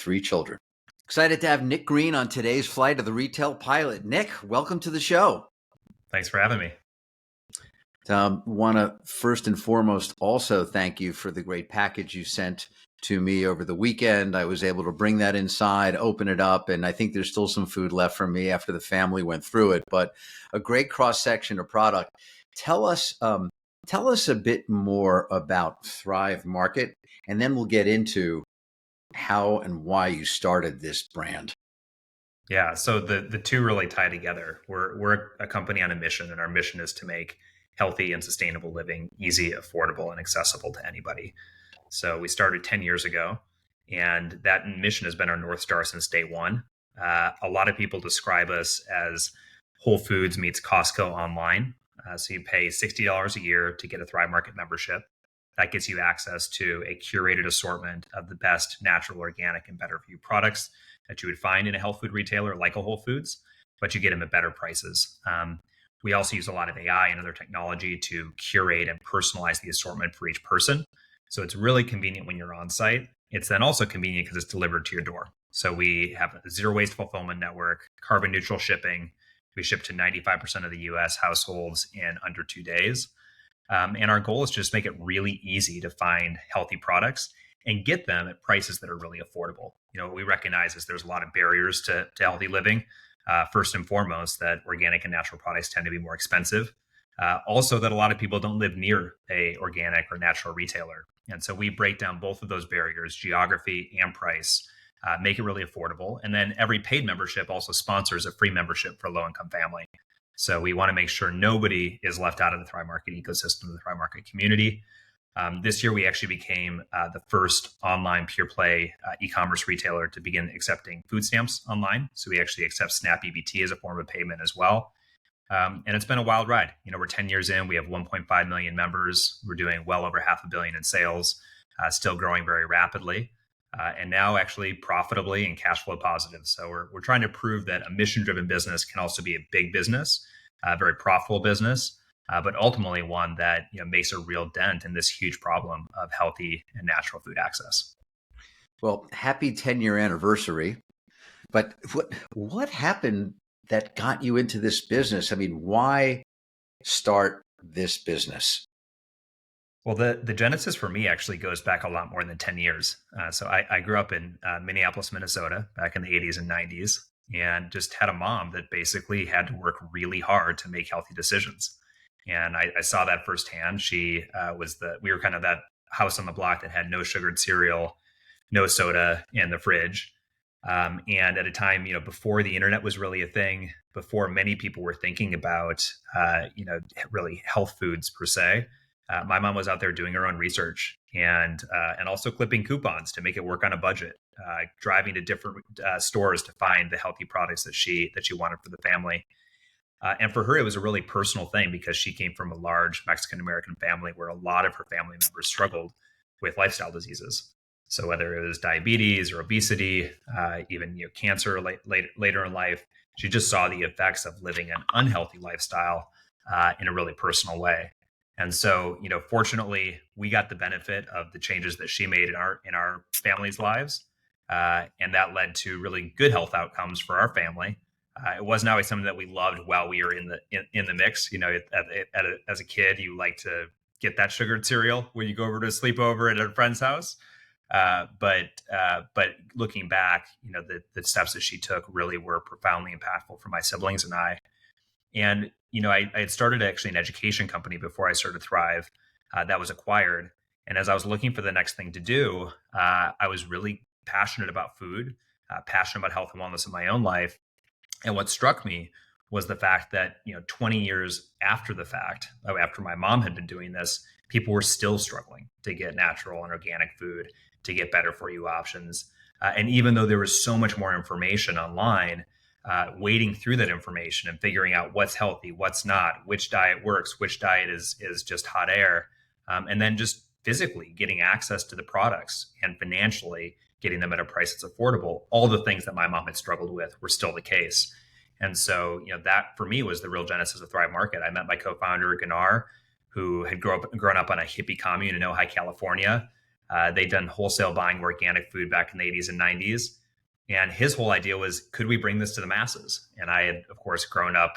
3 children. Excited to have Nick Green on today's flight of the Retail Pilot. Nick, welcome to the show. Thanks for having me. Want to first and foremost also thank you for the great package you sent to me over the weekend. I was able to bring that inside, open it up, and I think there's still some food left for me after the family went through it, but a great cross-section of product. Tell us a bit more about Thrive Market, and then we'll get into how and why you started this brand. Yeah, so the two really tie together. We're a company on a mission, and our mission is to make healthy and sustainable living easy, affordable, and accessible to anybody. So we started 10 years ago, and that mission has been our North Star since day one. A lot of people describe us as Whole Foods meets Costco online. So you pay $60 a year to get a Thrive Market membership. That gets you access to a curated assortment of the best natural, organic, and better for you products that you would find in a health food retailer like a Whole Foods, but you get them at better prices. We also use a lot of AI and other technology to curate and personalize the assortment for each person. So it's really convenient when you're on site. It's then also convenient because it's delivered to your door. So we have a zero waste fulfillment network, carbon neutral shipping. We ship to 95% of the US households in under 2 days. And our goal is to just make it really easy to find healthy products and get them at prices that are really affordable. You know, what we recognize is there's a lot of barriers to healthy living. First and foremost, that organic and natural products tend to be more expensive. Also, that a lot of people don't live near a organic or natural retailer. And so we break down both of those barriers, geography and price, make it really affordable. And then every paid membership also sponsors a free membership for a low-income family. So we want to make sure nobody is left out of the Thrive Market ecosystem, the Thrive Market community. This year, we actually became the first online pure play e-commerce retailer to begin accepting food stamps online. So we actually accept SNAP EBT as a form of payment as well. And it's been a wild ride. You know, we're 10 years in. We have 1.5 million members. We're doing well over $500 million in sales, still growing very rapidly, and now actually profitably and cash flow positive. So we're trying to prove that a mission-driven business can also be a big business, a very profitable business, but ultimately one that makes a real dent in this huge problem of healthy and natural food access. Well, happy 10-year anniversary. But what happened that got you into this business? I mean, why start this business? Well, the genesis for me actually goes back a lot more than 10 years. So I grew up in Minneapolis, Minnesota, back in the 80s and 90s, and just had a mom that basically had to work really hard to make healthy decisions. And I saw that firsthand. We were kind of that house on the block that had no sugared cereal, no soda in the fridge. And at a time, before the internet was really a thing, before many people were thinking about, really health foods per se, my mom was out there doing her own research and also clipping coupons to make it work on a budget, driving to different stores to find the healthy products that she wanted for the family. And for her, it was a really personal thing because she came from a large Mexican-American family where a lot of her family members struggled with lifestyle diseases. So whether it was diabetes or obesity, even cancer later in life, she just saw the effects of living an unhealthy lifestyle in a really personal way. And so, fortunately, we got the benefit of the changes that she made in our family's lives, and that led to really good health outcomes for our family. It wasn't always something that we loved while we were in the mix. As a kid, you like to get that sugared cereal when you go over to a sleepover at a friend's house. But looking back, the steps that she took really were profoundly impactful for my siblings and I. And I had started actually an education company before I started Thrive that was acquired. And as I was looking for the next thing to do, I was really passionate about food, passionate about health and wellness in my own life. And what struck me was the fact that 20 years after the fact, after my mom had been doing this, people were still struggling to get natural and organic food, to get better for you options. And even though there was so much more information online, wading through that information and figuring out what's healthy, what's not, which diet works, which diet is just hot air, and then just physically getting access to the products and financially getting them at a price that's affordable, all the things that my mom had struggled with were still the case. And so, that for me was the real genesis of Thrive Market. I met my co-founder, Gunnar, who had grown up on a hippie commune in Ojai, California. They'd done wholesale buying of organic food back in the 80s and 90s. And his whole idea was, could we bring this to the masses? And I had, of course, grown up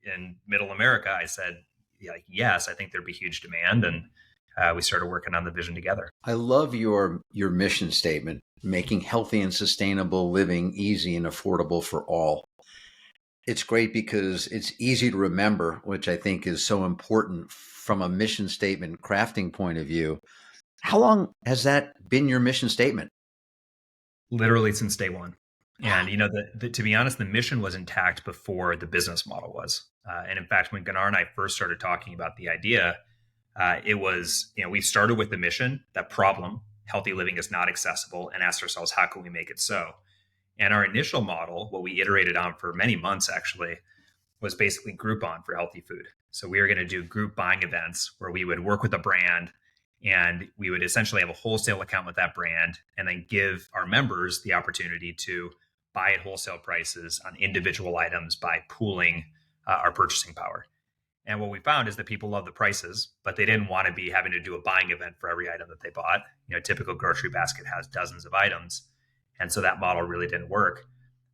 in middle America. I said, yeah, yes, I think there'd be huge demand. And we started working on the vision together. I love your mission statement, making healthy and sustainable living easy and affordable for all. It's great because it's easy to remember, which I think is so important from a mission statement crafting point of view. How long has that been your mission statement? Literally since day one. Wow. And to be honest, the mission was intact before the business model was. And in fact, when Gunnar and I first started talking about the idea, it was, we started with the mission, that problem, healthy living is not accessible, and asked ourselves, how can we make it so? And our initial model, what we iterated on for many months actually, was basically Groupon for healthy food. So we were going to do group buying events where we would work with a brand and we would essentially have a wholesale account with that brand and then give our members the opportunity to buy at wholesale prices on individual items by pooling our purchasing power. And what we found is that people love the prices, but they didn't want to be having to do a buying event for every item that they bought. A typical grocery basket has dozens of items. And so that model really didn't work.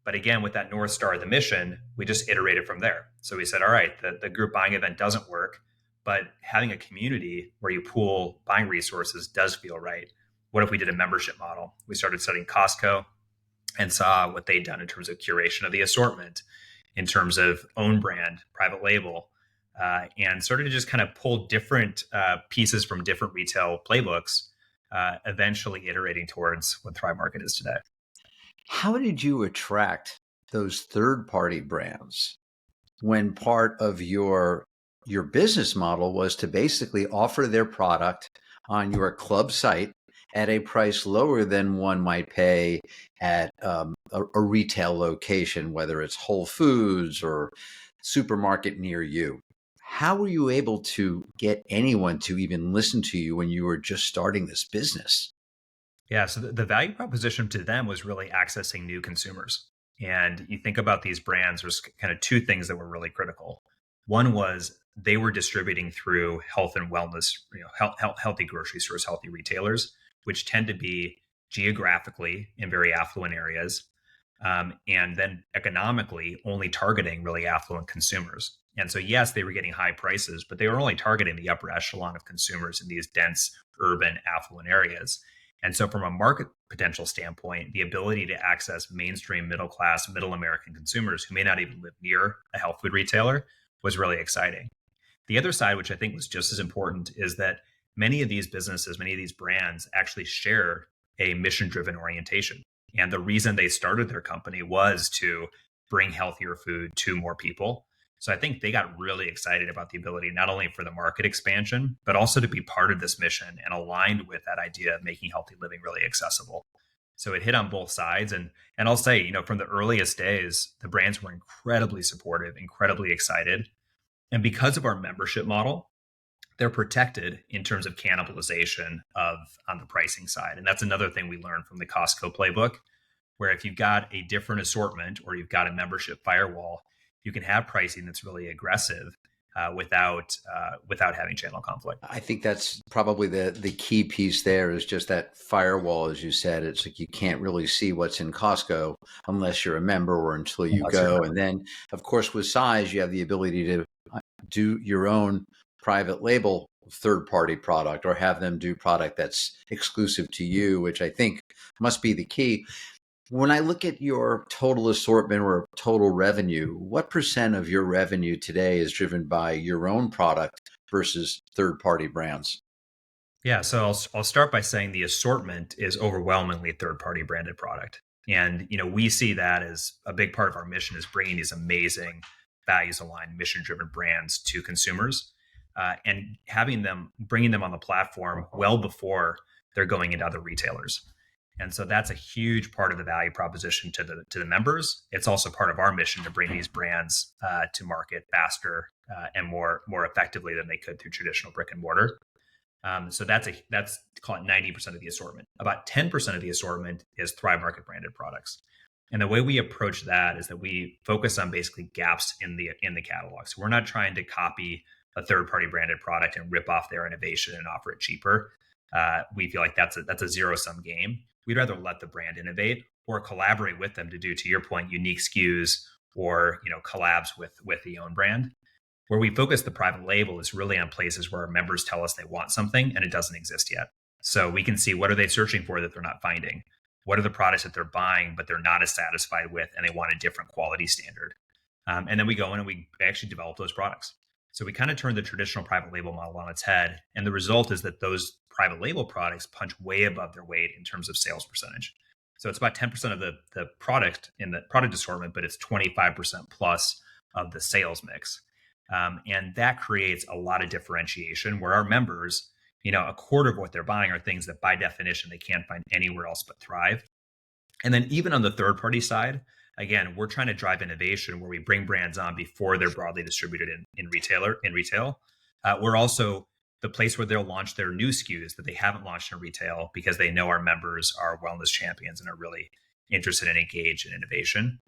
But again, with that North Star of the mission, we just iterated from there. So we said, all right, the group buying event doesn't work, but having a community where you pool buying resources does feel right. What if we did a membership model? We started studying Costco and saw what they'd done in terms of curation of the assortment, in terms of own brand, private label, and started to just kind of pull different pieces from different retail playbooks, eventually iterating towards what Thrive Market is today. How did you attract those third-party brands when part of your business model was to basically offer their product on your club site at a price lower than one might pay at a retail location, whether it's Whole Foods or supermarket near you? How were you able to get anyone to even listen to you when you were just starting this business? Yeah, so the value proposition to them was really accessing new consumers. And you think about these brands, there's kind of two things that were really critical. One was they were distributing through health and wellness, healthy grocery stores, healthy retailers, which tend to be geographically in very affluent areas, and then economically only targeting really affluent consumers. And so, yes, they were getting high prices, but they were only targeting the upper echelon of consumers in these dense, urban, affluent areas. And so, from a market potential standpoint, the ability to access mainstream middle class, middle American consumers who may not even live near a health food retailer was really exciting. The other side, which I think was just as important, is that many of these businesses, many of these brands actually share a mission driven orientation. And the reason they started their company was to bring healthier food to more people. So I think they got really excited about the ability not only for the market expansion, but also to be part of this mission and aligned with that idea of making healthy living really accessible. So it hit on both sides. And I'll say, from the earliest days, the brands were incredibly supportive, incredibly excited. And because of our membership model, they're protected in terms of cannibalization of on the pricing side. And that's another thing we learned from the Costco playbook, where if you've got a different assortment or you've got a membership firewall, you can have pricing that's really aggressive without having channel conflict. I think that's probably the key piece there is just that firewall, as you said. It's like you can't really see what's in Costco unless you're a member or until you go. And then, of course, with size, you have the ability to do your own private label third-party product or have them do product that's exclusive to you, which I think must be the key. When I look at your total assortment or total revenue, what percent of your revenue today is driven by your own product versus third-party brands? Yeah, so I'll start by saying the assortment is overwhelmingly third-party branded product. And we see that as a big part of our mission is bringing these amazing values aligned, mission driven brands to consumers, and bringing them on the platform well before they're going into other retailers. And so that's a huge part of the value proposition to the members. It's also part of our mission to bring these brands to market faster and more effectively than they could through traditional brick and mortar. So that's call it 90% of the assortment. About 10% of the assortment is Thrive Market branded products. And the way we approach that is that we focus on basically gaps in the catalog. So we're not trying to copy a third party branded product and rip off their innovation and offer it cheaper. we feel like that's a zero sum game. We'd rather let the brand innovate or collaborate with them to do, to your point, unique SKUs or collabs with the own brand. Where we focus the private label is really on places where our members tell us they want something and it doesn't exist yet. So we can see what are they searching for that they're not finding? What are the products that they're buying but they're not as satisfied with and they want a different quality standard? And then we go in and we actually develop those products. So we kind of turn the traditional private label model on its head. And the result is that those private label products punch way above their weight in terms of sales percentage. So it's about 10% of the product in the product assortment, but it's 25% plus of the sales mix. And that creates a lot of differentiation where our members, a quarter of what they're buying are things that by definition they can't find anywhere else but Thrive. And then even on the third party side, again, we're trying to drive innovation where we bring brands on before they're broadly distributed in retail. We're also the place where they'll launch their new SKUs that they haven't launched in retail because they know our members are wellness champions and are really interested and engaged in innovation.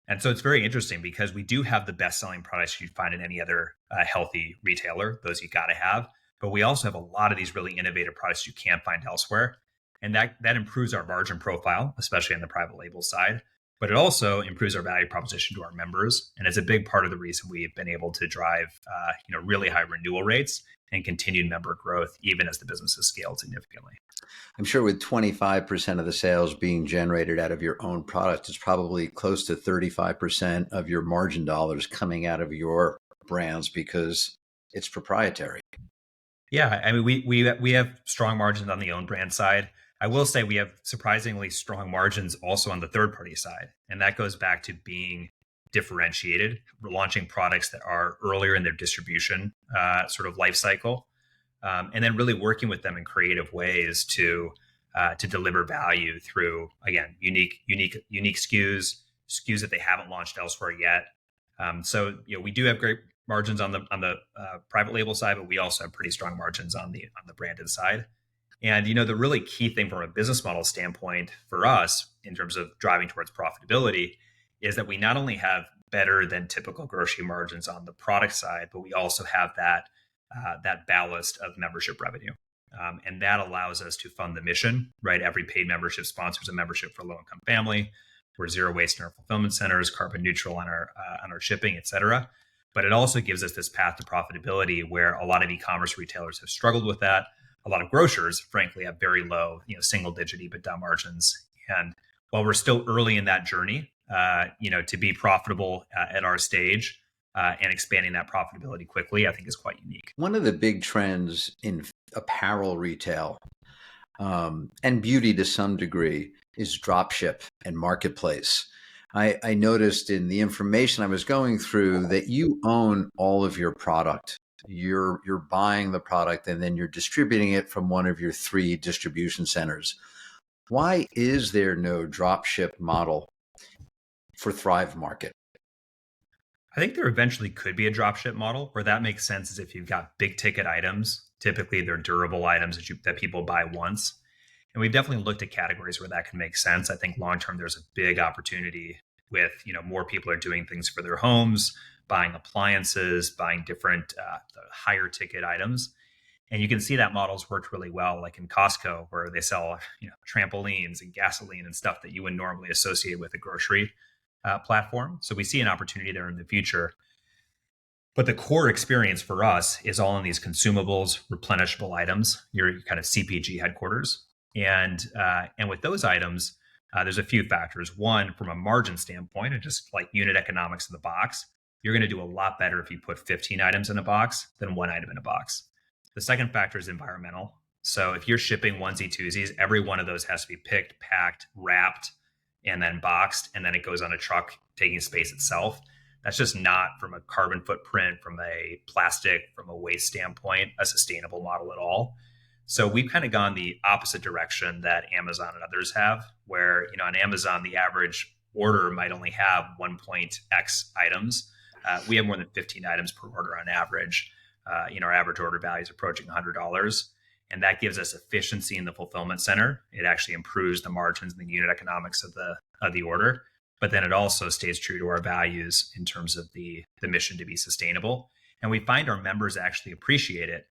And so it's very interesting because we do have the best selling products you'd find in any other healthy retailer. Those you got to have. But we also have a lot of these really innovative products you can't find elsewhere. And that improves our margin profile, especially on the private label side. But it also improves our value proposition to our members. And it's a big part of the reason we've been able to drive really high renewal rates and continued member growth, even as the business has scaled significantly. I'm sure with 25% of the sales being generated out of your own product, it's probably close to 35% of your margin dollars coming out of your brands because it's proprietary. Yeah, I mean, we have strong margins on the own brand side. I will say we have surprisingly strong margins also on the third party side. And that goes back to being differentiated. We're launching products that are earlier in their distribution sort of life cycle. And then really working with them in creative ways to deliver value through, again, unique SKUs that they haven't launched elsewhere yet. So we do have great margins on the private label side, but we also have pretty strong margins on the branded side. And the really key thing from a business model standpoint for us in terms of driving towards profitability is that we not only have better than typical grocery margins on the product side, but we also have that ballast of membership revenue. And that allows us to fund the mission, right? Every paid membership sponsors a membership for a low-income family. We're zero waste in our fulfillment centers, carbon neutral on our shipping, et cetera. But it also gives us this path to profitability where a lot of e-commerce retailers have struggled with that. A lot of grocers, frankly, have very low, single-digit EBITDA margins. And while we're still early in that journey, to be profitable at our stage and expanding that profitability quickly, I think is quite unique. One of the big trends in apparel retail and beauty to some degree is dropship and marketplace. I noticed in the information I was going through that you own all of your product. You're buying the product and then you're distributing it from one of your 3 distribution centers. Why is there no dropship model for Thrive Market? I think there eventually could be a dropship model where that makes sense is if you've got big ticket items. Typically, they're durable items that people buy once. And we've definitely looked at categories where that can make sense. I think long term, there's a big opportunity with more people are doing things for their homes, buying appliances, buying different higher ticket items. And you can see that model's worked really well, like in Costco, where they sell trampolines and gasoline and stuff that you would normally associate with a grocery platform. So we see an opportunity there in the future. But the core experience for us is all in these consumables, replenishable items, your kind of CPG headquarters. And with those items, there's a few factors. One, from a margin standpoint, and just like unit economics of the box, you're going to do a lot better if you put 15 items in a box than 1 item in a box. The second factor is environmental. So if you're shipping onesie twosies, every one of those has to be picked, packed, wrapped, and then boxed, and then it goes on a truck taking space itself. That's just not, from a carbon footprint, from a plastic, from a waste standpoint, a sustainable model at all. So we've kind of gone the opposite direction that Amazon and others have, where on Amazon, the average order might only have 1.x items. We have more than 15 items per order on average. Our average order value is approaching $100. And that gives us efficiency in the fulfillment center. It actually improves the margins and the unit economics of the order. But then it also stays true to our values in terms of the mission to be sustainable. And we find our members actually appreciate it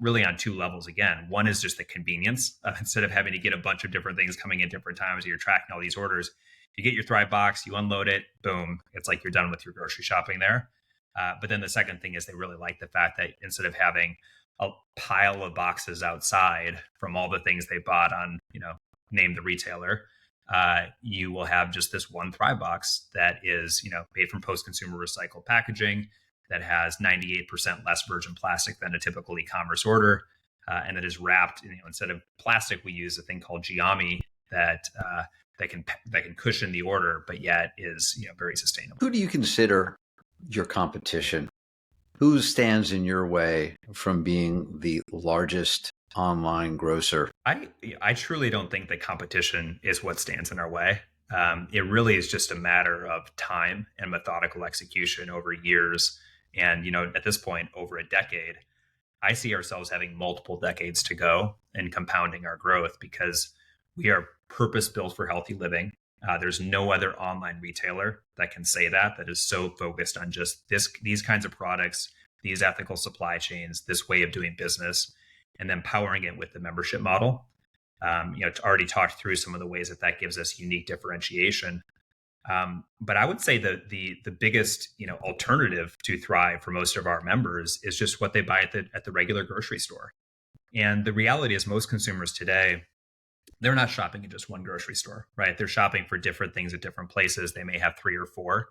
really on two levels. Again, one is just the convenience. Instead of having to get a bunch of different things coming in different times, you're tracking all these orders. You get your Thrive box, you unload it, boom, it's like you're done with your grocery shopping there. But then the second thing is they really like the fact that instead of having a pile of boxes outside from all the things they bought on, name the retailer, you will have just this one Thrive box that is, made from post-consumer recycled packaging, that has 98% less virgin plastic than a typical e-commerce order, and that is wrapped. Instead of plastic, we use a thing called Giami that can cushion the order, but yet is very sustainable. Who do you consider your competition? Who stands in your way from being the largest online grocer? I truly don't think that competition is what stands in our way. It really is just a matter of time and methodical execution over years. And, at this point, over a decade, I see ourselves having multiple decades to go in compounding our growth because we are purpose built for healthy living. There's no other online retailer that can say that is so focused on just these kinds of products, these ethical supply chains, this way of doing business, and then powering it with the membership model. Already talked through some of the ways that gives us unique differentiation. But I would say that the biggest alternative to Thrive for most of our members is just what they buy at the regular grocery store. And the reality is most consumers today, they're not shopping in just one grocery store, right? They're shopping for different things at different places. They may have 3 or 4.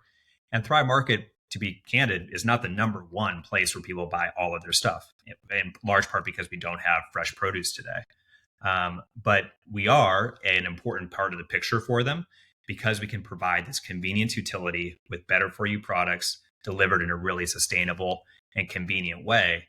And Thrive Market, to be candid, is not the number one place where people buy all of their stuff, in large part because we don't have fresh produce today. But we are an important part of the picture for them because we can provide this convenience utility with better for you products delivered in a really sustainable and convenient way.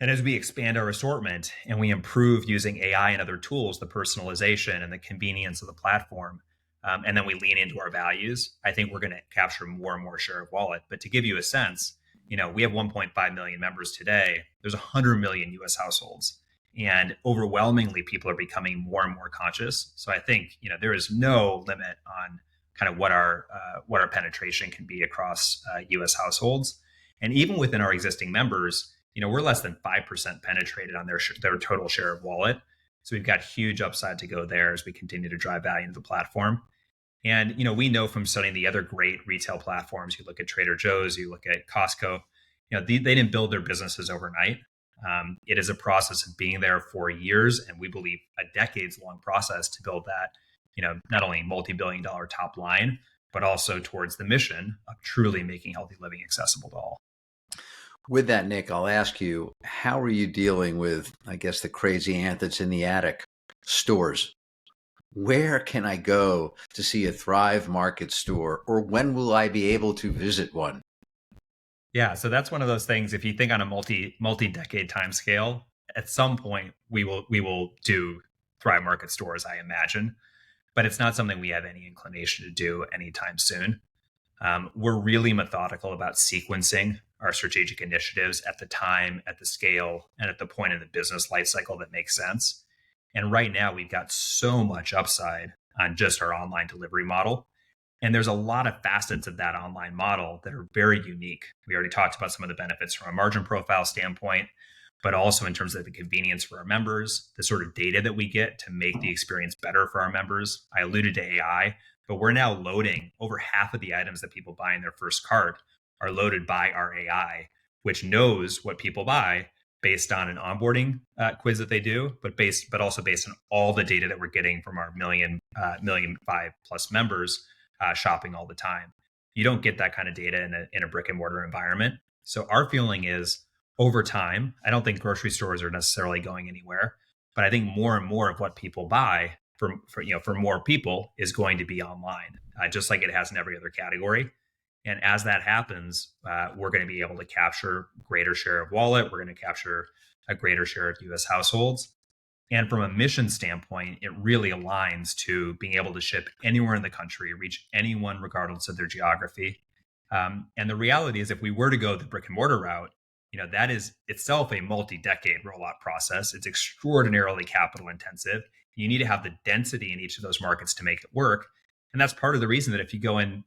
And as we expand our assortment and we improve using AI and other tools, the personalization and the convenience of the platform, and then we lean into our values, I think we're going to capture more and more share of wallet. But to give you a sense, we have 1.5 million members today. There's 100 million US households. And overwhelmingly, people are becoming more and more conscious. So I think there is no limit on kind of what our penetration can be across U.S. households. And even within our existing members, we're less than 5% penetrated on their total share of wallet. So we've got huge upside to go there as we continue to drive value into the platform. And we know from studying the other great retail platforms, you look at Trader Joe's, you look at Costco, they didn't build their businesses overnight. It is a process of being there for years, and we believe a decades-long process to build that, not only multi-billion-dollar top line, but also towards the mission of truly making healthy living accessible to all. With that, Nick, I'll ask you, how are you dealing with, I guess, the crazy aunt that's in the attic, stores? Where can I go to see a Thrive Market store, or when will I be able to visit one? Yeah, so that's one of those things. If you think on a multi-decade time scale, at some point we will do Thrive Market stores, I imagine, but it's not something we have any inclination to do anytime soon. We're really methodical about sequencing our strategic initiatives at the time, at the scale, and at the point in the business life cycle that makes sense. And right now, we've got so much upside on just our online delivery model. And there's a lot of facets of that online model that are very unique. We already talked about some of the benefits from a margin profile standpoint, but also in terms of the convenience for our members, the sort of data that we get to make the experience better for our members. I alluded to AI, but we're now loading over half of the items that people buy in their first cart are loaded by our AI, which knows what people buy based on an onboarding quiz that they do, but also based on all the data that we're getting from our million 5+ members shopping all the time. You don't get that kind of data in a brick and mortar environment. So our feeling is over time, I don't think grocery stores are necessarily going anywhere, but I think more and more of what people buy for more people is going to be online, just like it has in every other category. And as that happens, we're going to be able to capture greater share of wallet. We're going to capture a greater share of U.S. households. And from a mission standpoint, it really aligns to being able to ship anywhere in the country, reach anyone regardless of their geography. And the reality is, if we were to go the brick and mortar route, that is itself a multi-decade rollout process. It's extraordinarily capital intensive. You need to have the density in each of those markets to make it work. And that's part of the reason that if you go in,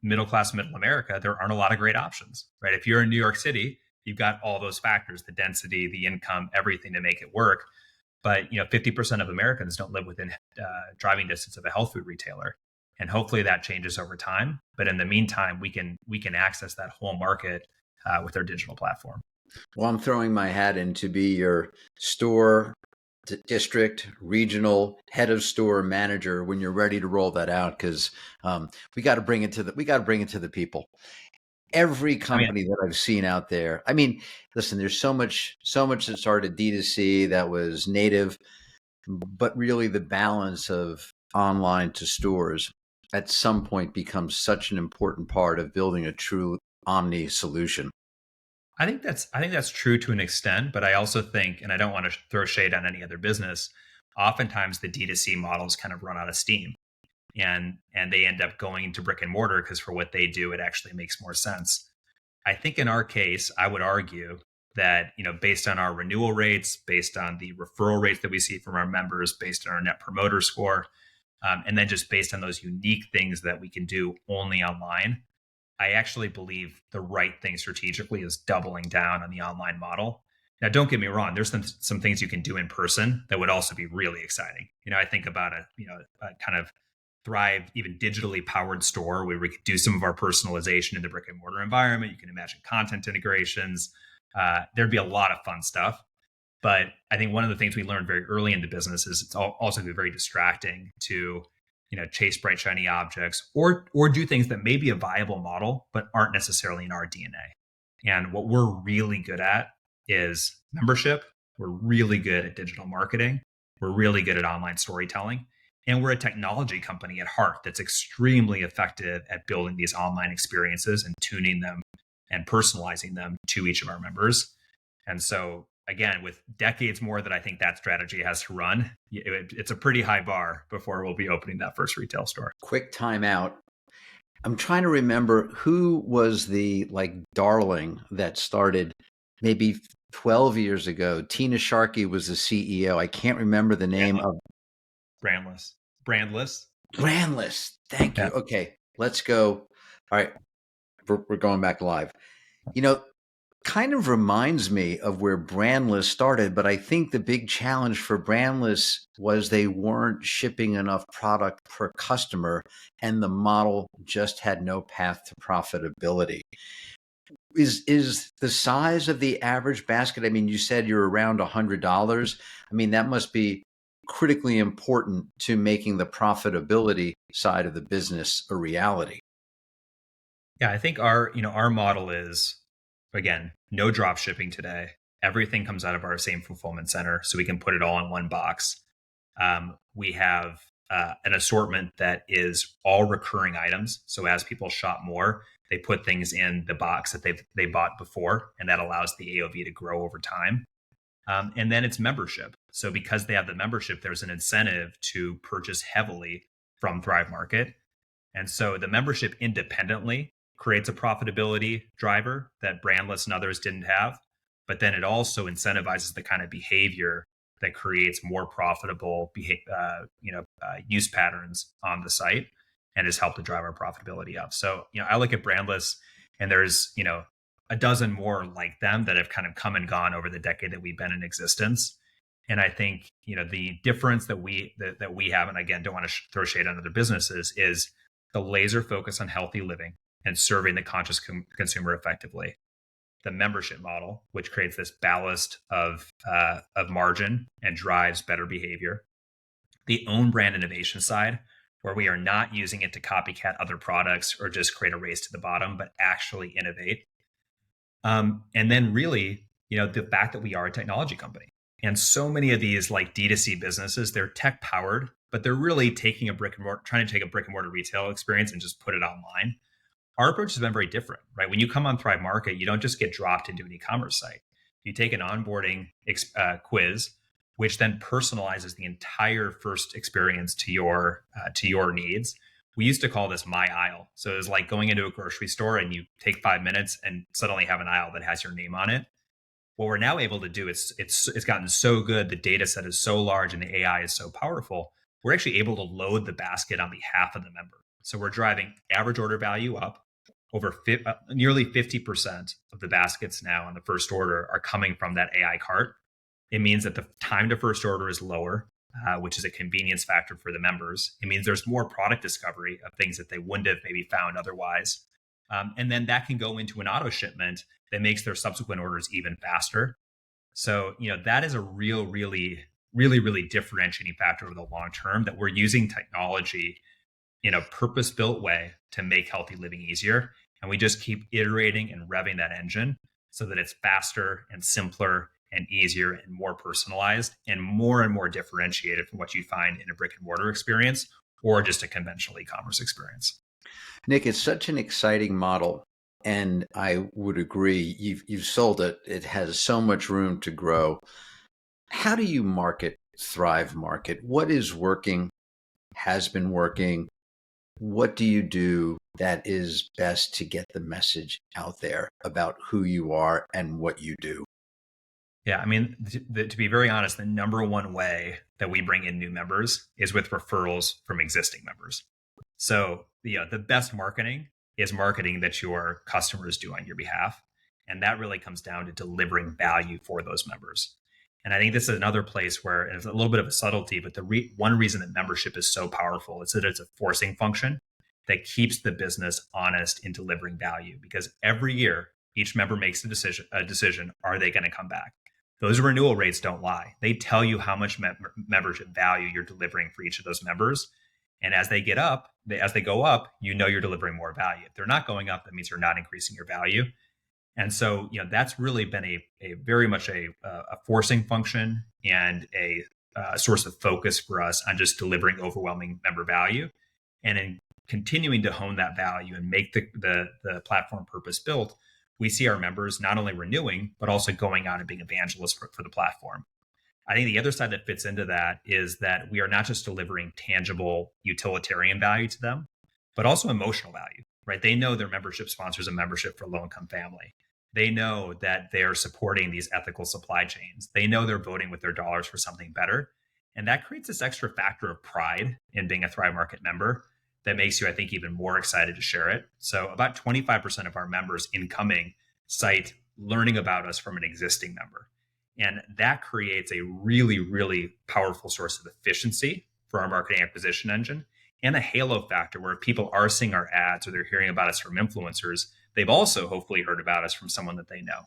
middle class, middle America, there aren't a lot of great options, right? If you're in New York City, you've got all those factors, the density, the income, everything to make it work. But 50% of Americans don't live within driving distance of a health food retailer, and hopefully that changes over time. But in the meantime, we can access that whole market with our digital platform. Well, I'm throwing my hat in to be your store district, regional, head of store manager when you're ready to roll that out, because we got to bring it to the people. Every I mean, company that I've seen out there. I mean, listen, there's so much that started D2C that was native, but really the balance of online to stores at some point becomes such an important part of building a true omni solution. I think that's true to an extent, but I also think, and I don't want to throw shade on any other business, oftentimes the D2C models kind of run out of steam, and they end up going to brick and mortar because for what they do, it actually makes more sense. I think in our case, I would argue that, based on our renewal rates, based on the referral rates that we see from our members, based on our net promoter score, and then just based on those unique things that we can do only online, I actually believe the right thing strategically is doubling down on the online model. Now, don't get me wrong. There's some things you can do in person that would also be really exciting. I think about a kind of Thrive, even digitally powered store where we could do some of our personalization in the brick and mortar environment. You can imagine content integrations. There'd be a lot of fun stuff. But I think one of the things we learned very early in the business is it's also very distracting to chase bright shiny objects or do things that may be a viable model but aren't necessarily in our DNA. And what we're really good at is membership. We're really good at digital marketing. We're really good at online storytelling. And we're a technology company at heart that's extremely effective at building these online experiences and tuning them and personalizing them to each of our members. And so, again, with decades more that I think that strategy has to run, it's a pretty high bar before we'll be opening that first retail store. Quick timeout. I'm trying to remember who was the darling that started maybe 12 years ago. Tina Sharkey was the CEO. I can't remember the name of Brandless. Brandless. Brandless. Thank you. Yeah. Okay, let's go. All right, we're going back live. Kind of reminds me of where Brandless started, but I think the big challenge for Brandless was they weren't shipping enough product per customer, and the model just had no path to profitability. Is the size of the average basket? I mean, you said you're around $100. I mean, that must be critically important to making the profitability side of the business a reality. Yeah, I think our model is, again, no drop shipping today. Everything comes out of our same fulfillment center, so we can put it all in one box. We have an assortment that is all recurring items. So as people shop more, they put things in the box that they bought before, and that allows the AOV to grow over time. And then it's membership. So because they have the membership, there's an incentive to purchase heavily from Thrive Market. And so the membership independently creates a profitability driver that Brandless and others didn't have. But then it also incentivizes the kind of behavior that creates more profitable use patterns on the site and has helped to drive our profitability up. So, I look at Brandless, and there's, a dozen more like them that have kind of come and gone over the decade that we've been in existence. And I think, the difference that we have, and again, don't want to throw shade on other businesses, is the laser focus on healthy living and serving the conscious consumer effectively. The membership model, which creates this ballast of margin and drives better behavior. The own brand innovation side, where we are not using it to copycat other products or just create a race to the bottom, but actually innovate. And then really, the fact that we are a technology company. And so many of these D2C businesses, they're tech powered, but they're really trying to take a brick and mortar retail experience and just put it online. Our approach has been very different, right? When you come on Thrive Market, you don't just get dropped into an e-commerce site. You take an onboarding quiz, which then personalizes the entire first experience to your needs. We used to call this my aisle. So it was like going into a grocery store and you take 5 minutes and suddenly have an aisle that has your name on it. What we're now able to do is it's gotten so good, the data set is so large and the AI is so powerful, we're actually able to load the basket on behalf of the member. So we're driving average order value up. nearly 50% of the baskets now on the first order are coming from that AI cart. It means that the time to first order is lower, which is a convenience factor for the members. It means there's more product discovery of things that they wouldn't have maybe found otherwise. And then that can go into an auto shipment that makes their subsequent orders even faster. So, that is a really differentiating factor over the long term, that we're using technology in a purpose-built way to make healthy living easier. And we just keep iterating and revving that engine so that it's faster and simpler and easier and more personalized and more differentiated from what you find in a brick and mortar experience or just a conventional e-commerce experience. Nick, it's such an exciting model. And I would agree, you've sold it. It has so much room to grow. How do you market Thrive Market? What is working, has been working? What do you do that is best to get the message out there about who you are and what you do? Yeah, I mean, to be very honest, the number one way that we bring in new members is with referrals from existing members. So, the best marketing is marketing that your customers do on your behalf. And that really comes down to delivering value for those members. And I think this is another place where it's a little bit of a subtlety, but one reason that membership is so powerful is that it's a forcing function that keeps the business honest in delivering value. Because every year, each member makes a decision, are they going to come back? Those renewal rates don't lie. They tell you how much membership value you're delivering for each of those members. And as they go up, you're delivering more value. If they're not going up, that means you're not increasing your value. And so, that's really been a very much a forcing function and a source of focus for us on just delivering overwhelming member value, and in continuing to hone that value and make the platform purpose built. We see our members not only renewing, but also going out and being evangelists for the platform. I think the other side that fits into that is that we are not just delivering tangible utilitarian value to them, but also emotional value, right? They know their membership sponsors a membership for low-income family. They know that they're supporting these ethical supply chains. They know they're voting with their dollars for something better. And that creates this extra factor of pride in being a Thrive Market member that makes you, I think, even more excited to share it. So about 25% of our members incoming cite learning about us from an existing member. And that creates a really powerful source of efficiency for our marketing acquisition engine, and a halo factor where if people are seeing our ads or they're hearing about us from influencers, they've also hopefully heard about us from someone that they know.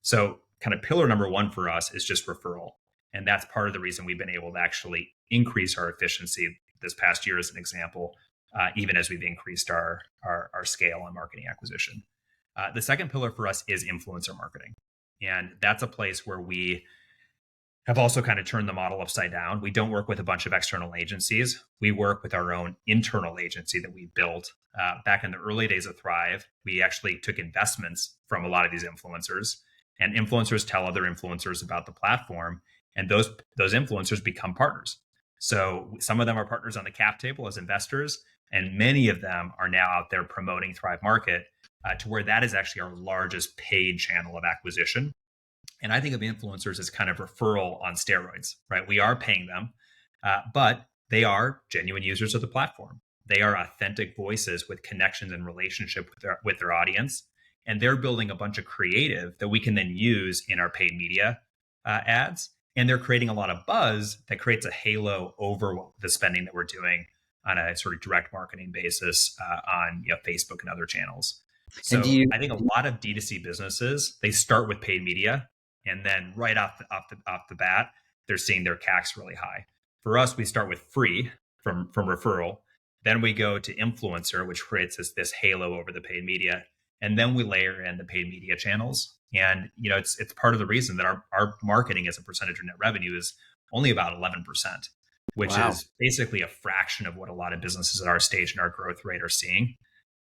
So kind of pillar number one for us is just referral. And that's part of the reason we've been able to actually increase our efficiency this past year, as an example, even as we've increased our scale on marketing acquisition. The second pillar for us is influencer marketing. And that's a place where we have also kind of turned the model upside down. We don't work with a bunch of external agencies. We work with our own internal agency that we built. Back in the early days of Thrive, we actually took investments from a lot of these influencers, and influencers tell other influencers about the platform, and those influencers become partners. So some of them are partners on the cap table as investors, and many of them are now out there promoting Thrive Market to where that is actually our largest paid channel of acquisition. And I think of influencers as kind of referral on steroids, right? We are paying them, but they are genuine users of the platform. They are authentic voices with connections and relationship with their audience. And they're building a bunch of creative that we can then use in our paid media ads. And they're creating a lot of buzz that creates a halo over the spending that we're doing on a sort of direct marketing basis on Facebook and other channels. So I think a lot of D2C businesses, they start with paid media, and then right off the bat, they're seeing their CACs really high. For us, we start with free from referral. Then we go to influencer, which creates this halo over the paid media. And then we layer in the paid media channels. And it's part of the reason that our marketing as a percentage of net revenue is only about 11%, which is basically a fraction of what a lot of businesses at our stage and our growth rate are seeing.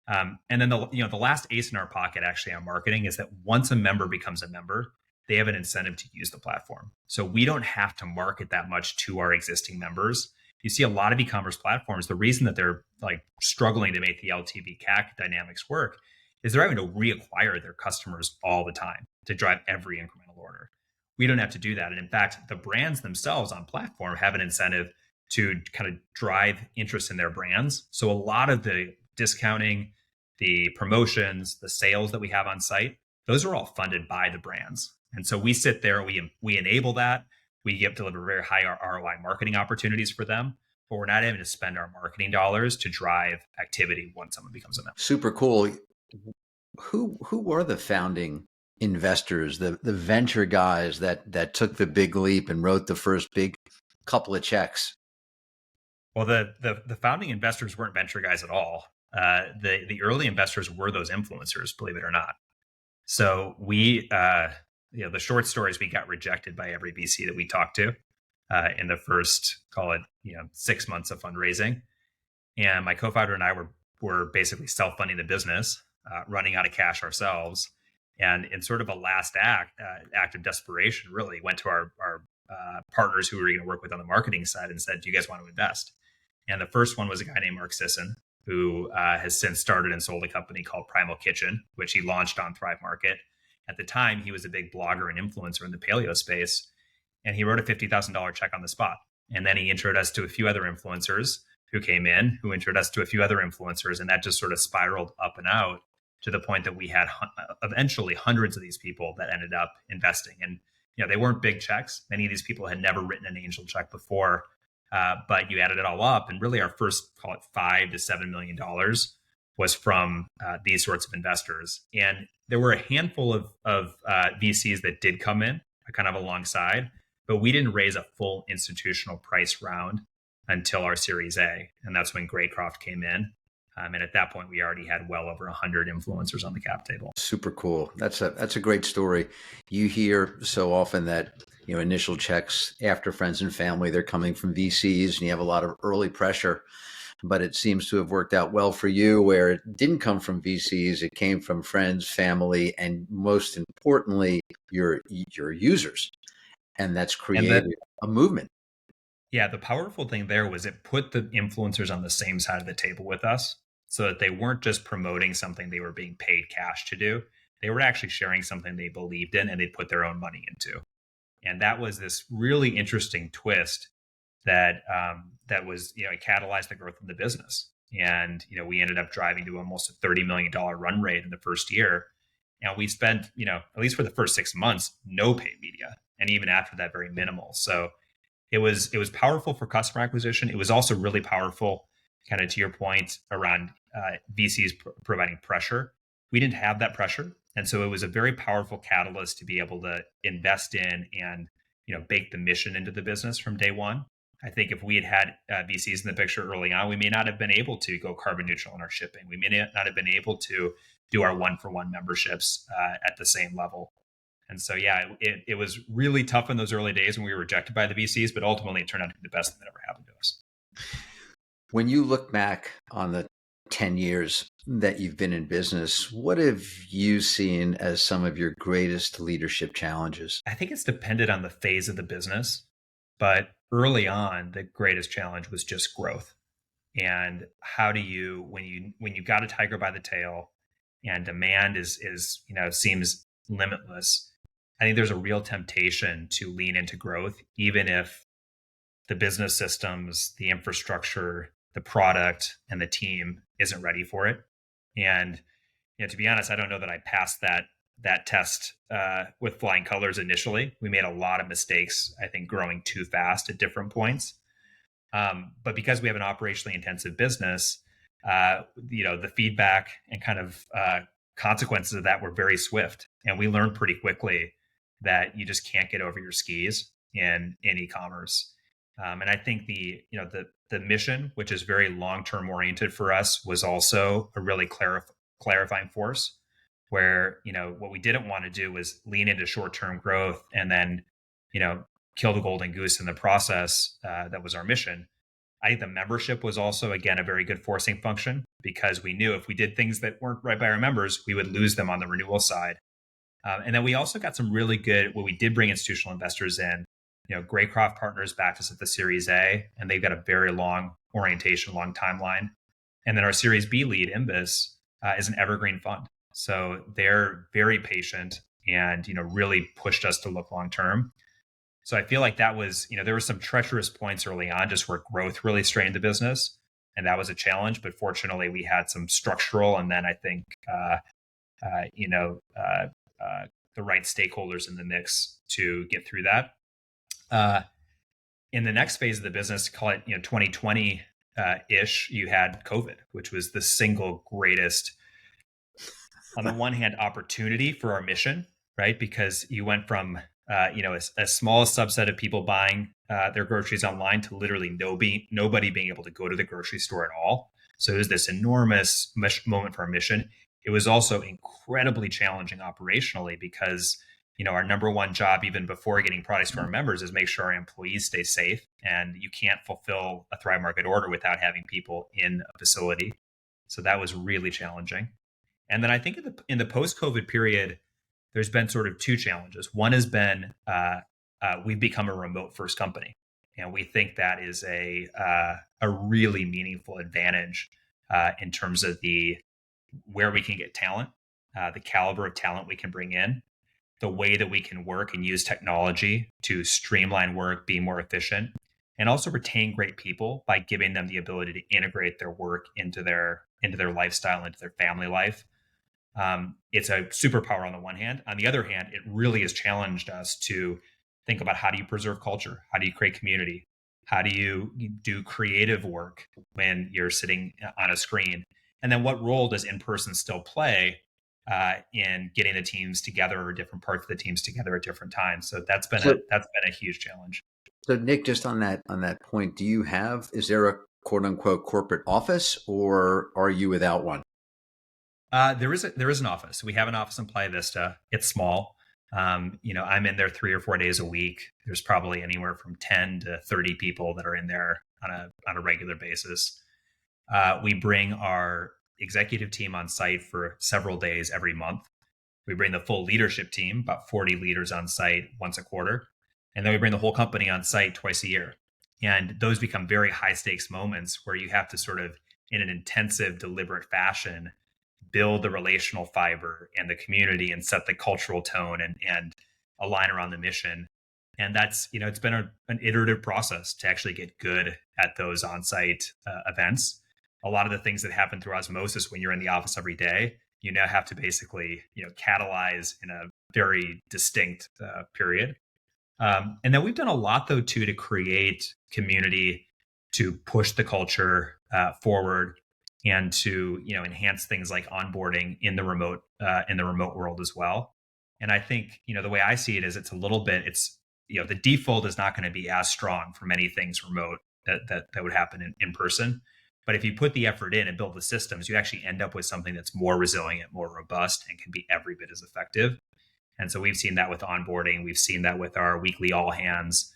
And then the last ace in our pocket actually on marketing is that once a member becomes a member, they have an incentive to use the platform. So we don't have to market that much to our existing members. You see a lot of e-commerce platforms, the reason that they're like struggling to make the LTV CAC dynamics work is they're having to reacquire their customers all the time to drive every incremental order. We don't have to do that. And in fact, the brands themselves on platform have an incentive to kind of drive interest in their brands. So a lot of the discounting, the promotions, the sales that we have on site, those are all funded by the brands. And so we sit there, we enable that. We deliver very high ROI marketing opportunities for them, but we're not having to spend our marketing dollars to drive activity when someone becomes a member. Super cool. Who were the founding investors, the venture guys that took the big leap and wrote the first big couple of checks? Well, the founding investors weren't venture guys at all. The early investors were those influencers, believe it or not. So we, the short story is we got rejected by every VC that we talked to in the first, call it, 6 months of fundraising. And my co-founder and I were basically self-funding the business, running out of cash ourselves. And in sort of a last act of desperation, really went to our partners who we were going to work with on the marketing side and said, "Do you guys want to invest?" And the first one was a guy named Mark Sisson, who has since started and sold a company called Primal Kitchen, which he launched on Thrive Market. At the time, he was a big blogger and influencer in the paleo space, and he wrote a $50,000 check on the spot. And then he introduced us to a few other influencers who came in, who introduced us to a few other influencers, and that just sort of spiraled up and out to the point that we had eventually hundreds of these people that ended up investing. And they weren't big checks. Many of these people had never written an angel check before. But you added it all up, and really our first, call it $5 to $7 million, was from these sorts of investors. And there were a handful of VCs that did come in kind of alongside, but we didn't raise a full institutional price round until our Series A, and that's when Greycroft came in. And at that point, we already had well over 100 influencers on the cap table. Super cool. That's a great story. You hear so often that initial checks after friends and family, they're coming from VCs, and you have a lot of early pressure. But it seems to have worked out well for you, where it didn't come from VCs, it came from friends, family, and most importantly, your users, and that's created a movement. Yeah, the powerful thing there was it put the influencers on the same side of the table with us, so that they weren't just promoting something they were being paid cash to do. They were actually sharing something they believed in and they put their own money into. And that was this really interesting twist that was, it catalyzed the growth of the business. And, we ended up driving to almost a $30 million run rate in the first year. And we spent, at least for the first 6 months, no paid media. And even after that, very minimal. So it was powerful for customer acquisition. It was also really powerful, kind of to your point, around VCs providing pressure. We didn't have that pressure. And so it was a very powerful catalyst to be able to invest in and, bake the mission into the business from day one. I think if we had VCs in the picture early on, we may not have been able to go carbon neutral in our shipping. We may not have been able to do our 1-for-1 memberships at the same level. And so, yeah, it was really tough in those early days when we were rejected by the VCs, but ultimately it turned out to be the best thing that ever happened to us. When you look back on the 10 years that you've been in business, what have you seen as some of your greatest leadership challenges? I think it's dependent on the phase of the business, but early on, the greatest challenge was just growth. And how do you, when you got a tiger by the tail and demand is seems limitless, I think there's a real temptation to lean into growth, even if the business systems, the infrastructure, the product, and the team isn't ready for it. And to be honest, I don't know that I passed that test with flying colors initially. We made a lot of mistakes, I think, growing too fast at different points. But because we have an operationally intensive business, the feedback and kind of consequences of that were very swift, and we learned pretty quickly that you just can't get over your skis in e-commerce. And I think the mission, which is very long-term oriented for us, was also a really clarifying force, where, what we didn't want to do was lean into short-term growth and then, kill the golden goose in the process. That was our mission. I think the membership was also, again, a very good forcing function, because we knew if we did things that weren't right by our members, we would lose them on the renewal side. And then we also got some really good, we did bring institutional investors in. Greycroft Partners backed us at the Series A, and they've got a very long orientation, long timeline. And then our Series B lead, Imbus, is an evergreen fund. So they're very patient and, really pushed us to look long term. So I feel like that was, there were some treacherous points early on just where growth really strained the business. And that was a challenge, but fortunately we had some structural, and then I think, you know, the right stakeholders in the mix to get through that. In the next phase of the business, call it 2020 ish, you had COVID, which was the single greatest, on the one hand, opportunity for our mission, right? Because you went from a small subset of people buying their groceries online to literally nobody being able to go to the grocery store at all. So it was this enormous moment for our mission. It was also incredibly challenging operationally because our number one job, even before getting products to our members, is make sure our employees stay safe. And you can't fulfill a Thrive Market order without having people in a facility. So that was really challenging. And then I think in the post-COVID period, there's been sort of two challenges. One has been we've become a remote-first company, and we think that is a really meaningful advantage in terms of where we can get talent, the caliber of talent we can bring in, the way that we can work and use technology to streamline work, be more efficient, and also retain great people by giving them the ability to integrate their work into their lifestyle, into their family life. It's a superpower on the one hand. On the other hand, it really has challenged us to think about, how do you preserve culture? How do you create community? How do you do creative work when you're sitting on a screen? And then what role does in-person still play in getting the teams together, or different parts of the teams together at different times? So that's been a huge challenge. So Nick, just on that point, is there a quote unquote corporate office, or are you without one? There is an office. We have an office in Playa Vista. It's small. I'm in there 3 or 4 days a week. There's probably anywhere from 10 to 30 people that are in there on a regular basis. We bring our executive team on site for several days every month. We bring the full leadership team, about 40 leaders, on site once a quarter. And then we bring the whole company on site twice a year. And those become very high stakes moments where you have to sort of, in an intensive, deliberate fashion, build the relational fiber and the community and set the cultural tone and align around the mission. And that's, it's been an iterative process to actually get good at those on-site events. A lot of the things that happen through osmosis when you're in the office every day, you now have to basically, catalyze in a very distinct period. And then we've done a lot, though, too, to create community, to push the culture forward, and to enhance things like onboarding in the remote world as well. And I think the way I see it is, it's a little bit, the default is not going to be as strong for many things remote that would happen in person. But if you put the effort in and build the systems, you actually end up with something that's more resilient, more robust, and can be every bit as effective. And so we've seen that with onboarding. We've seen that with our weekly all hands.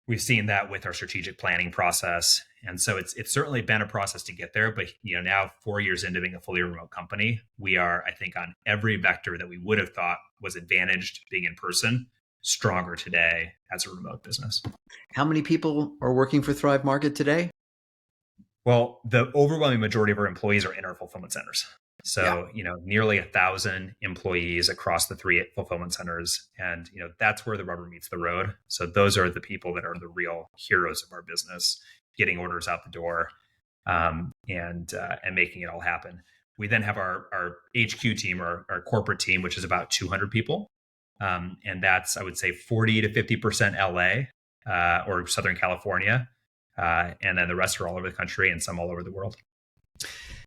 We've seen that with our strategic planning process. And so it's certainly been a process to get there. But now, 4 years into being a fully remote company, we are, I think, on every vector that we would have thought was advantaged being in person, stronger today as a remote business. How many people are working for Thrive Market today? Well, the overwhelming majority of our employees are in our fulfillment centers. So, nearly 1,000 employees across the 3 fulfillment centers. And, that's where the rubber meets the road. So those are the people that are the real heroes of our business, getting orders out the door and making it all happen. We then have our HQ team, or our corporate team, which is about 200 people. And that's, I would say, 40 to 50% LA or Southern California. And then the rest are all over the country and some all over the world.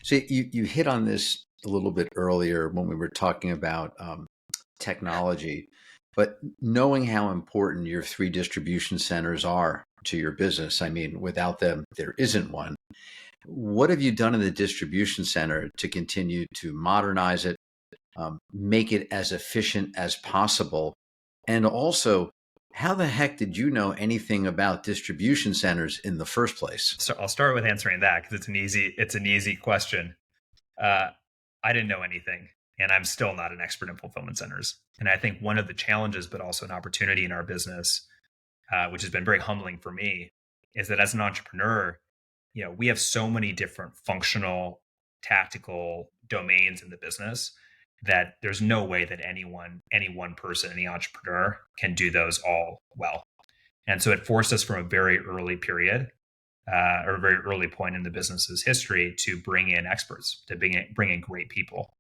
So you hit on this a little bit earlier when we were talking about technology, but knowing how important your 3 distribution centers are to your business, I mean, without them, there isn't one. What have you done in the distribution center to continue to modernize it, make it as efficient as possible? And also, how the heck did you know anything about distribution centers in the first place? So I'll start with answering that because it's an easy question. I didn't know anything, and I'm still not an expert in fulfillment centers. And I think one of the challenges, but also an opportunity in our business, which has been very humbling for me, is that as an entrepreneur, we have so many different functional, tactical domains in the business that there's no way that any one person, any entrepreneur, can do those all well. And so it forced us from a very early period or a very early point in the business's history to bring in experts, to bring in great people.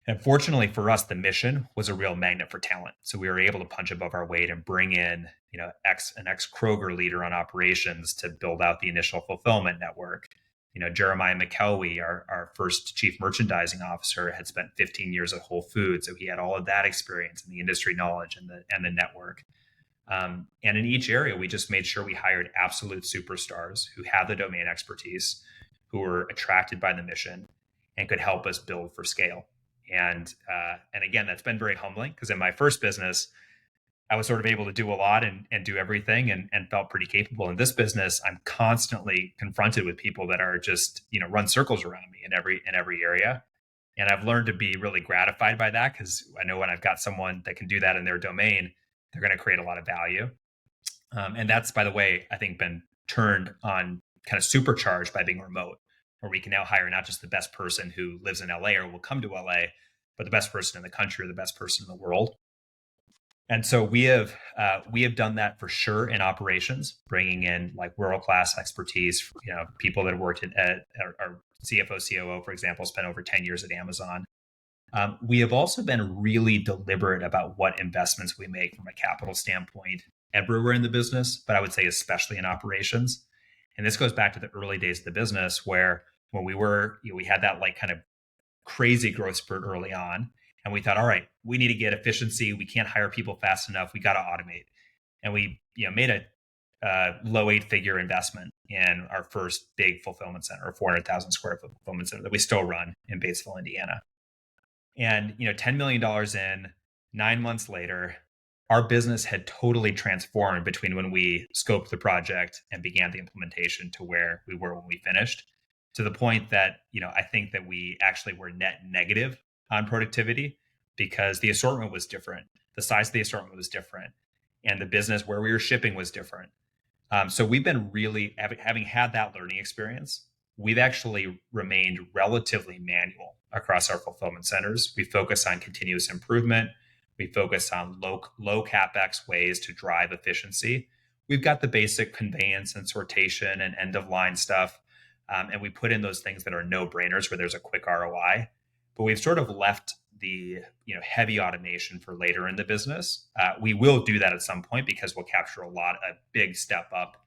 And fortunately for us, the mission was a real magnet for talent. So we were able to punch above our weight and bring in, an ex Kroger leader on operations to build out the initial fulfillment network. Jeremiah McKelwey, our first chief merchandising officer, had spent 15 years at Whole Foods. So he had all of that experience and the industry knowledge and the network. And in each area, we just made sure we hired absolute superstars who have the domain expertise, who were attracted by the mission and could help us build for scale. And again, that's been very humbling because in my first business, I was sort of able to do a lot and do everything and felt pretty capable. In this business, I'm constantly confronted with people that are just, run circles around me in every area. And I've learned to be really gratified by that because I know when I've got someone that can do that in their domain, they're going to create a lot of value. And that's, by the way, I think been turned on, kind of supercharged by being remote, where we can now hire not just the best person who lives in LA or will come to LA, but the best person in the country or the best person in the world. And so we have done that for sure in operations, bringing in like world-class expertise, people that have worked at our CFO, COO, for example, spent over 10 years at Amazon. We have also been really deliberate about what investments we make from a capital standpoint everywhere in the business, but I would say especially in operations. And this goes back to the early days of the business where when we had that like kind of crazy growth spurt early on. And we thought, all right, we need to get efficiency. We can't hire people fast enough. We got to automate. And we made a low 8-figure investment in our first big fulfillment center, a 400,000 square foot fulfillment center that we still run in Batesville, Indiana. And $10 million in, 9 months later, our business had totally transformed between when we scoped the project and began the implementation to where we were when we finished, to the point that I think that we actually were net negative on productivity because the assortment was different, the size of the assortment was different, and the business where we were shipping was different. So we've been really, having had that learning experience, we've actually remained relatively manual across our fulfillment centers. We focus on continuous improvement. We focus on low CapEx ways to drive efficiency. We've got the basic conveyance and sortation and end of line stuff. And we put in those things that are no brainers where there's a quick ROI, but we've sort of left the heavy automation for later in the business. We will do that at some point because we'll capture a big step up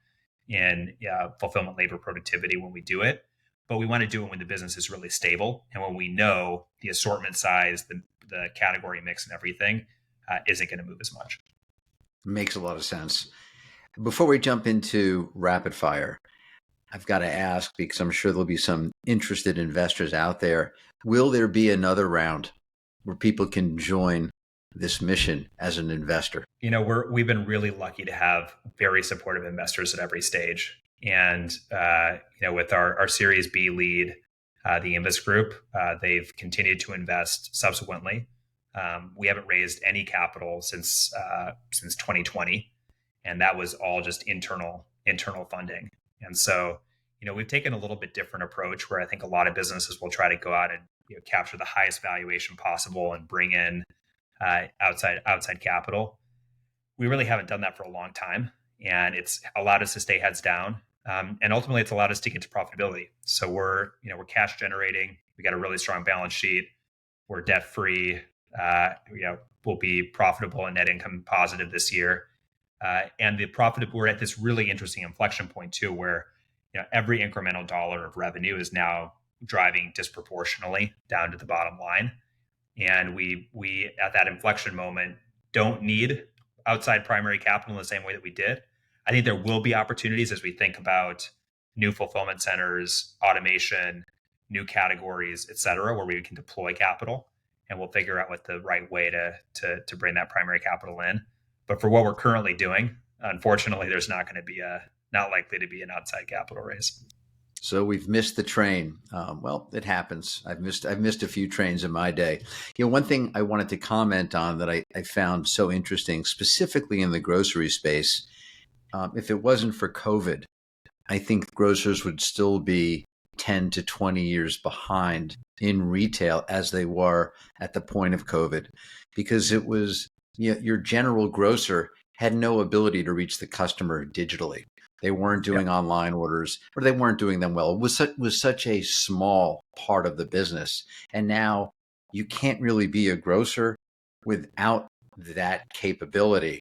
in fulfillment labor productivity when we do it. But we want to do it when the business is really stable and when we know the assortment size, the category mix and everything isn't going to move as much. Makes a lot of sense. Before we jump into rapid fire, I've got to ask, because I'm sure there'll be some interested investors out there, will there be another round where people can join this mission as an investor? We've been really lucky to have very supportive investors at every stage. And, with our Series B lead, the Invest Group, they've continued to invest subsequently. We haven't raised any capital since 2020, and that was all just internal funding. And so, we've taken a little bit different approach where I think a lot of businesses will try to go out and capture the highest valuation possible and bring in outside capital. We really haven't done that for a long time, and it's allowed us to stay heads down. And ultimately, it's allowed us to get to profitability. So we're cash generating. We got a really strong balance sheet. We're debt free. We'll be profitable and net income positive this year. And we're at this really interesting inflection point too, where every incremental dollar of revenue is now driving disproportionately down to the bottom line. And we at that inflection moment don't need outside primary capital in the same way that we did. I think there will be opportunities as we think about new fulfillment centers, automation, new categories, et cetera, where we can deploy capital, and we'll figure out what the right way to bring that primary capital in. But for what we're currently doing, unfortunately, there's not likely to be an outside capital raise. So we've missed the train. Well, it happens. I've missed a few trains in my day. One thing I wanted to comment on that I found so interesting, specifically in the grocery space, if it wasn't for COVID, I think grocers would still be 10 to 20 years behind in retail as they were at the point of COVID, because it was your general grocer had no ability to reach the customer digitally. They weren't doing online orders, or they weren't doing them well. It was such a small part of the business. And now you can't really be a grocer without that capability.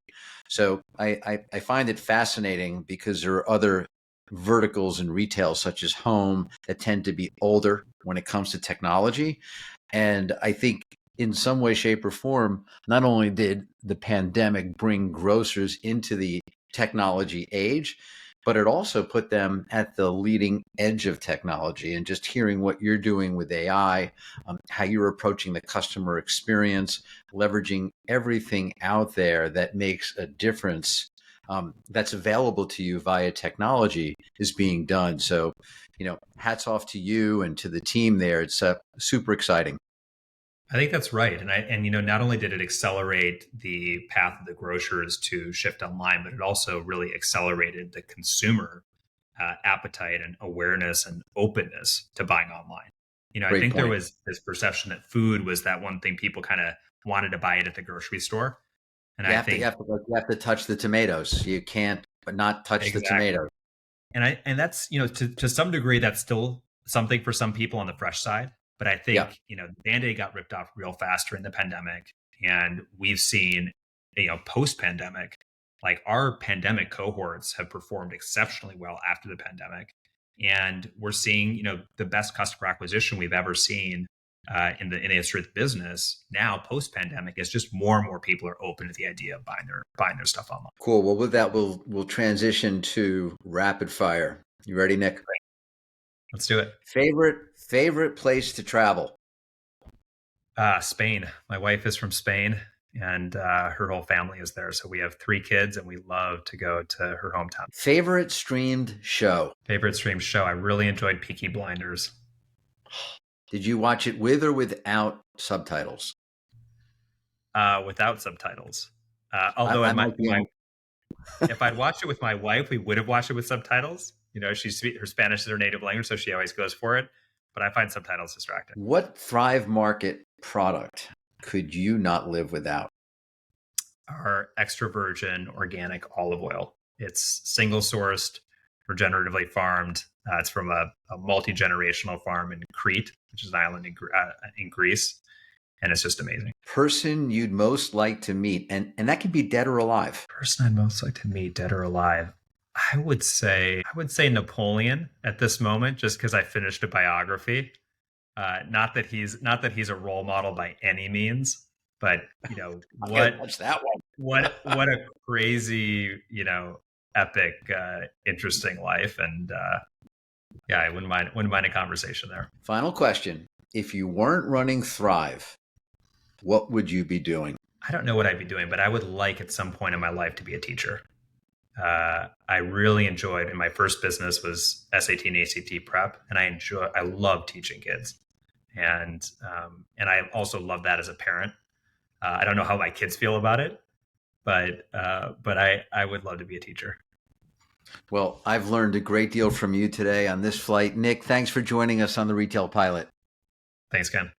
So I find it fascinating because there are other verticals in retail, such as home, that tend to be older when it comes to technology. And I think in some way, shape, or form, not only did the pandemic bring grocers into the technology age, but it also put them at the leading edge of technology. And just hearing what you're doing with AI, how you're approaching the customer experience, leveraging everything out there that makes a difference, that's available to you via technology, is being done. So, hats off to you and to the team there. It's super exciting. I think that's right. And not only did it accelerate the path of the grocers to shift online, but it also really accelerated the consumer appetite and awareness and openness to buying online. I Great think there point. was this perception that food was that one thing people kind of wanted to buy it at the grocery store. And You I have to, think you have to touch the tomatoes. You can't but not touch the exactly. tomatoes. And that's, to some degree, that's still something for some people on the fresh side. But I Yeah. think, Band-Aid got ripped off real fast during the pandemic. And we've seen, post pandemic, like our pandemic cohorts have performed exceptionally well after the pandemic. And we're seeing, the best customer acquisition we've ever seen in the history of the business now post pandemic. Is just more and more people are open to the idea of buying their stuff online. Cool. Well, with that, we'll transition to rapid fire. You ready, Nick? Great. Let's do it. Favorite place to travel? Spain. My wife is from Spain, and her whole family is there. So we have 3 kids, and we love to go to her hometown. Favorite streamed show? Favorite stream show? I really enjoyed Peaky Blinders. Did you watch it with or without subtitles? Without subtitles. I, Although I might be on. if I'd watched it with my wife, we would have watched it with subtitles. Her Spanish is her native language, so she always goes for it. But I find subtitles distracting. What Thrive Market product could you not live without? Our extra virgin organic olive oil. It's single sourced, regeneratively farmed. It's from a multi-generational farm in Crete, which is an island in Greece. And it's just amazing. Person you'd most like to meet, and that can be dead or alive. Person I'd most like to meet, dead or alive. I would say Napoleon at this moment, just because I finished a biography. Not that he's a role model by any means, but Watch that one. what a crazy, epic, interesting life. And yeah, I wouldn't mind a conversation there. Final question. If you weren't running Thrive, what would you be doing? I don't know what I'd be doing, but I would like at some point in my life to be a teacher. I really enjoyed, and my first business was SAT and ACT prep, and I love teaching kids. And I also love that as a parent. I don't know how my kids feel about it, but I would love to be a teacher. Well, I've learned a great deal from you today on this flight. Nick, thanks for joining us on the Retail Pilot. Thanks, Ken.